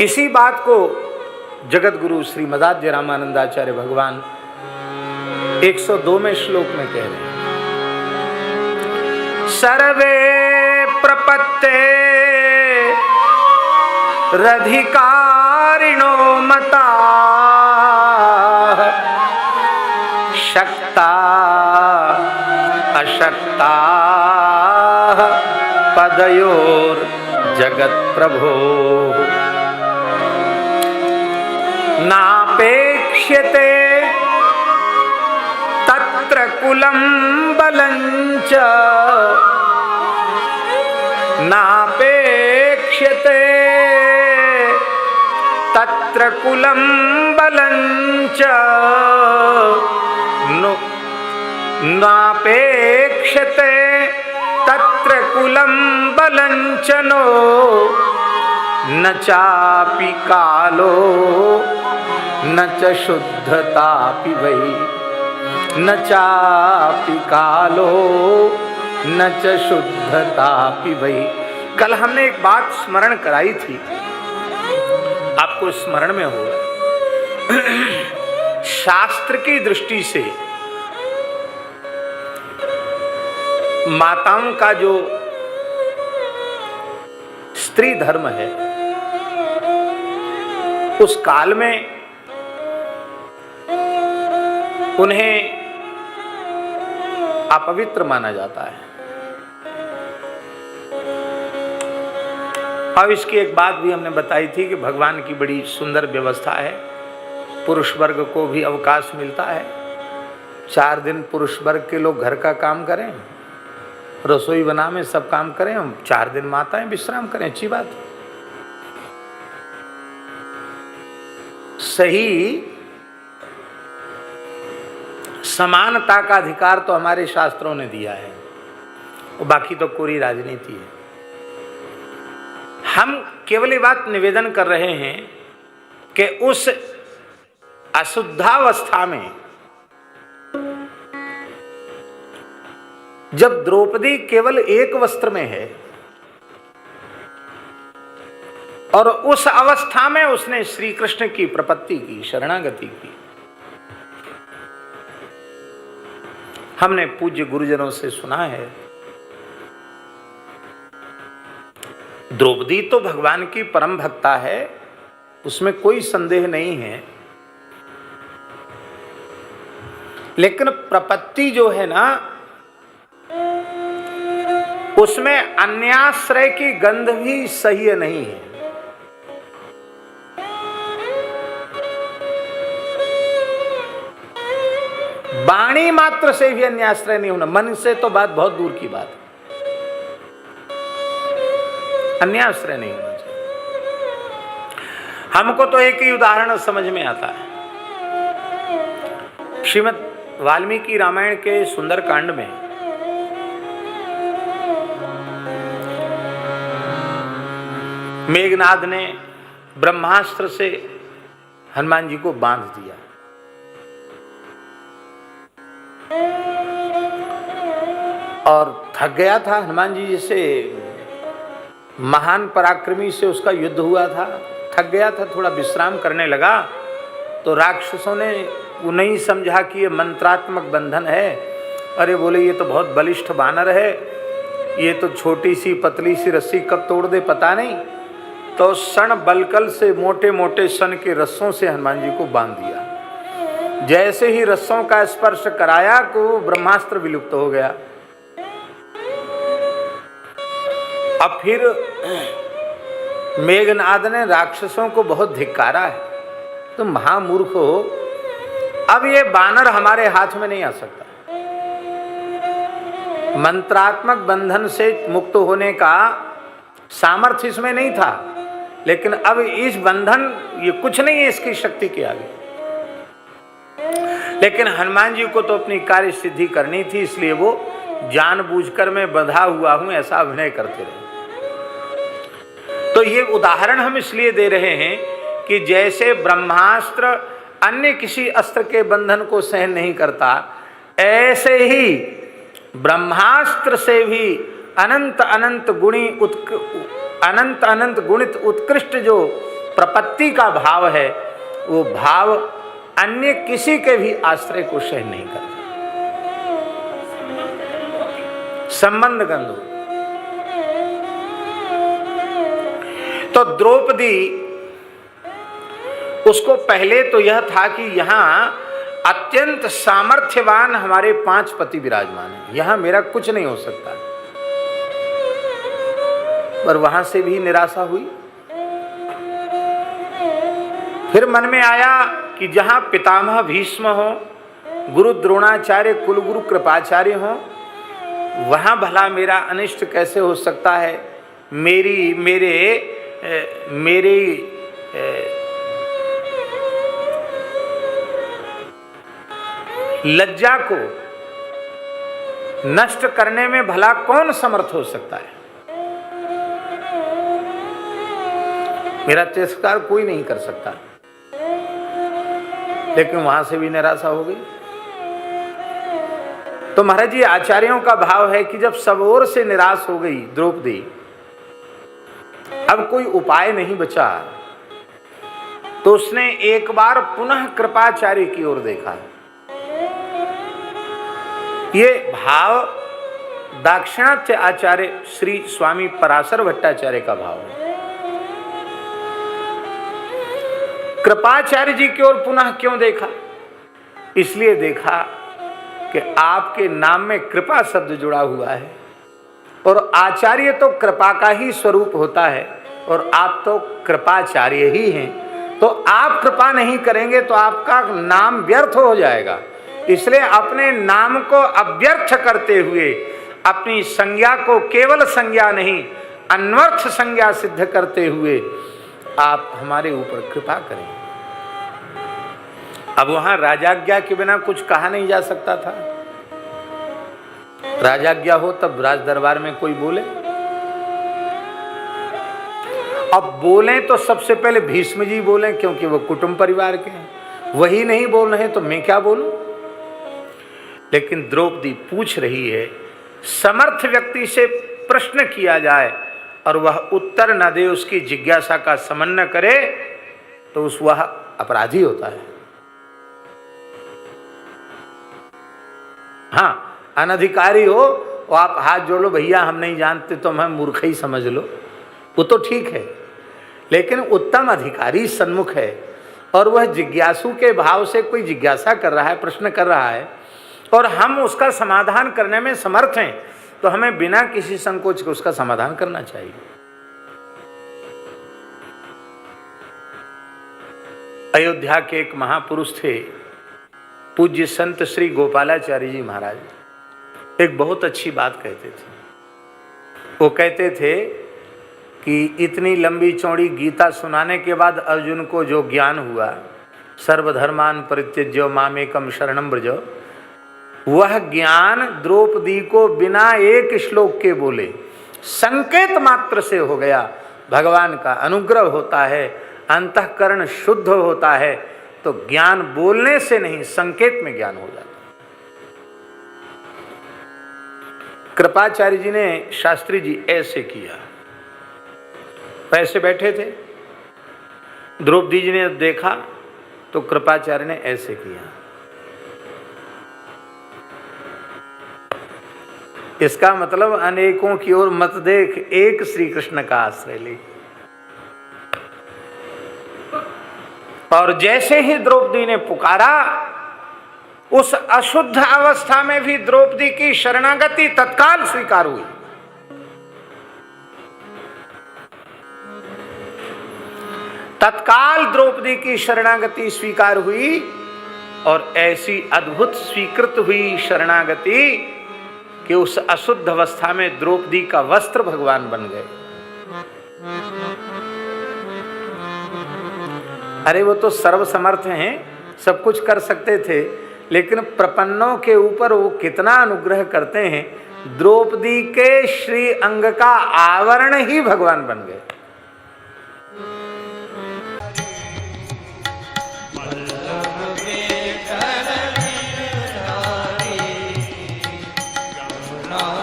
इसी बात को जगत गुरु श्री मदाध्य रामानंदाचार्य भगवान 102वें श्लोक में कह रहे हैं, सर्वे प्रपत्ते रधिकारिणो मता शक्ता अशक्ता पदयोर जगत प्रभो नापेक्ष्यते तत्र कुलं बलञ्च नापेक्ष्यते तत्र कुलं बलञ्च नापेक्ष्यते तत्र कुलं बलञ्च नो न चापि कालो न च शुद्धतापि वै न चापि कालो न च शुद्धतापि वै। कल हमने एक बात स्मरण कराई थी, आपको स्मरण में होगा। शास्त्र की दृष्टि से माताओं का जो स्त्री धर्म है, उस काल में उन्हें अपवित्र माना जाता है। अब इसकी एक बात भी हमने बताई थी कि भगवान की बड़ी सुंदर व्यवस्था है, पुरुष वर्ग को भी अवकाश मिलता है। 4 दिन पुरुष वर्ग के लोग घर का काम करें, रसोई बना में सब काम करें, हम 4 दिन माताएं विश्राम करें, अच्छी बात। सही समानता का अधिकार तो हमारे शास्त्रों ने दिया है, और बाकी तो पूरी राजनीति है। हम केवल ये बात निवेदन कर रहे हैं कि उस अशुद्धावस्था में जब द्रौपदी केवल एक वस्त्र में है और उस अवस्था में उसने श्री कृष्ण की प्रपत्ति की, शरणागति की, हमने पूज्य गुरुजनों से सुना है, द्रौपदी तो भगवान की परम भक्ता है, उसमें कोई संदेह नहीं है, लेकिन प्रपत्ति जो है ना, उसमें अन्याश्रय की गंध भी सही नहीं है। वाणी मात्र से भी अन्याश्रय नहीं होना, मन से तो बात बहुत दूर की बात है, अन्याश्रय नहीं होना चाहिए। हमको तो एक ही उदाहरण समझ में आता है, श्रीमद् वाल्मीकि रामायण के सुंदर कांड में मेघनाद ने ब्रह्मास्त्र से हनुमान जी को बांध दिया, और थक गया था हनुमान जी, जैसे महान पराक्रमी से उसका युद्ध हुआ था, थक गया था, थोड़ा विश्राम करने लगा, तो राक्षसों ने वो नहीं समझा कि ये मंत्रात्मक बंधन है। अरे बोले ये तो बहुत बलिष्ठ बानर है, ये तो छोटी सी पतली सी रस्सी कब तोड़ दे पता नहीं, तो सन बलकल से मोटे मोटे सन के रस्सों से हनुमान जी को बांध दिया। जैसे ही रस्सों का स्पर्श कराया को ब्रह्मास्त्र विलुप्त हो गया। अब फिर मेघनाद ने राक्षसों को बहुत धिक्कारा है, तुम महामूर्ख हो, अब ये बानर हमारे हाथ में नहीं आ सकता। मंत्रात्मक बंधन से मुक्त होने का सामर्थ्य इसमें नहीं था, लेकिन अब इस बंधन ये कुछ नहीं है इसकी शक्ति के आगे। लेकिन हनुमान जी को तो अपनी कार्य सिद्धि करनी थी, इसलिए वो जानबूझकर मैं बंधा हुआ हूं ऐसा अभिनय करते रहे। तो ये उदाहरण हम इसलिए दे रहे हैं कि जैसे ब्रह्मास्त्र अन्य किसी अस्त्र के बंधन को सहन नहीं करता, ऐसे ही ब्रह्मास्त्र से भी अनंत अनंत गुणित उत्कृष्ट जो प्रपत्ति का भाव है, वो भाव अन्य किसी के भी आश्रय को सहन नहीं करता। संबंध गंधु। तो द्रौपदी, उसको पहले तो यह था कि यहां अत्यंत सामर्थ्यवान हमारे 5 पति विराजमान हैं, यहां मेरा कुछ नहीं हो सकता। पर वहां से भी निराशा हुई। फिर मन में आया कि जहां पितामह भीष्म हो, गुरु द्रोणाचार्य, कुलगुरु कृपाचार्य हो, वहां भला मेरा अनिष्ट कैसे हो सकता है। मेरी लज्जा को नष्ट करने में भला कौन समर्थ हो सकता है। मेरा तिरस्कार कोई नहीं कर सकता। लेकिन वहां से भी निराशा हो गई। तो महाराज जी, आचार्यों का भाव है कि जब सब ओर से निराश हो गई द्रौपदी, अब कोई उपाय नहीं बचा, तो उसने एक बार पुनः कृपाचार्य की ओर देखा। ये भाव दाक्षिणात्य आचार्य श्री स्वामी पराशर भट्टाचार्य का भाव है। कृपाचार्य जी की ओर पुनः क्यों देखा? इसलिए देखा कि आपके नाम में कृपा शब्द जुड़ा हुआ है, और आचार्य तो कृपा का ही स्वरूप होता है, और आप तो कृपाचार्य ही हैं। तो आप कृपा नहीं करेंगे तो आपका नाम व्यर्थ हो जाएगा। इसलिए अपने नाम को अव्यर्थ करते हुए, अपनी संज्ञा को केवल संज्ञा नहीं अन्वर्थ संज्ञा सिद्ध करते हुए आप हमारे ऊपर कृपा करें। अब वहां राजाज्ञा के बिना कुछ कहा नहीं जा सकता था। राजाज्ञा हो तब राज दरबार में कोई बोले। अब बोले तो सबसे पहले भीष्म जी बोले, क्योंकि वो कुटुंब परिवार के हैं। वही नहीं बोल रहे तो मैं क्या बोलूं। लेकिन द्रौपदी पूछ रही है, समर्थ व्यक्ति से प्रश्न किया जाए और वह उत्तर न दे, उसकी जिज्ञासा का समन न करे, तो वह अपराधी होता है। हाँ, अनधिकारी हो और आप हाथ जोड़ लो, भैया हम नहीं जानते, तो हमें मूर्ख ही समझ लो, वो तो ठीक है। लेकिन उत्तम अधिकारी सन्मुख है और वह जिज्ञासु के भाव से कोई जिज्ञासा कर रहा है, प्रश्न कर रहा है, और हम उसका समाधान करने में समर्थ हैं, तो हमें बिना किसी संकोच के उसका समाधान करना चाहिए। अयोध्या के एक महापुरुष थे, पूज्य संत श्री गोपालाचार्य जी महाराज। एक बहुत अच्छी बात कहते थे। वो कहते थे कि इतनी लंबी चौड़ी गीता सुनाने के बाद अर्जुन को जो ज्ञान हुआ, सर्वधर्मान परित्यज्य मामेकम शरणं व्रज, वह ज्ञान द्रौपदी को बिना एक श्लोक के बोले संकेत मात्र से हो गया। भगवान का अनुग्रह होता है, अंतःकरण शुद्ध होता है, तो ज्ञान बोलने से नहीं संकेत में ज्ञान हो जाता है। कृपाचार्य जी ने, शास्त्री जी ऐसे किया, ऐसे बैठे थे। द्रौपदी जी ने देखा तो कृपाचार्य ने ऐसे किया। इसका मतलब अनेकों की ओर मत देख, एक श्री कृष्ण का आश्रय ले। और जैसे ही द्रौपदी ने पुकारा, उस अशुद्ध अवस्था में भी द्रौपदी की शरणागति तत्काल स्वीकार हुई। तत्काल द्रौपदी की शरणागति स्वीकार हुई, और ऐसी अद्भुत स्वीकृत हुई शरणागति कि उस अशुद्ध अवस्था में द्रौपदी का वस्त्र भगवान बन गए। अरे वो तो सर्वसमर्थ हैं, सब कुछ कर सकते थे, लेकिन प्रपन्नों के ऊपर वो कितना अनुग्रह करते हैं। द्रौपदी के श्री अंग का आवरण ही भगवान बन गए। No.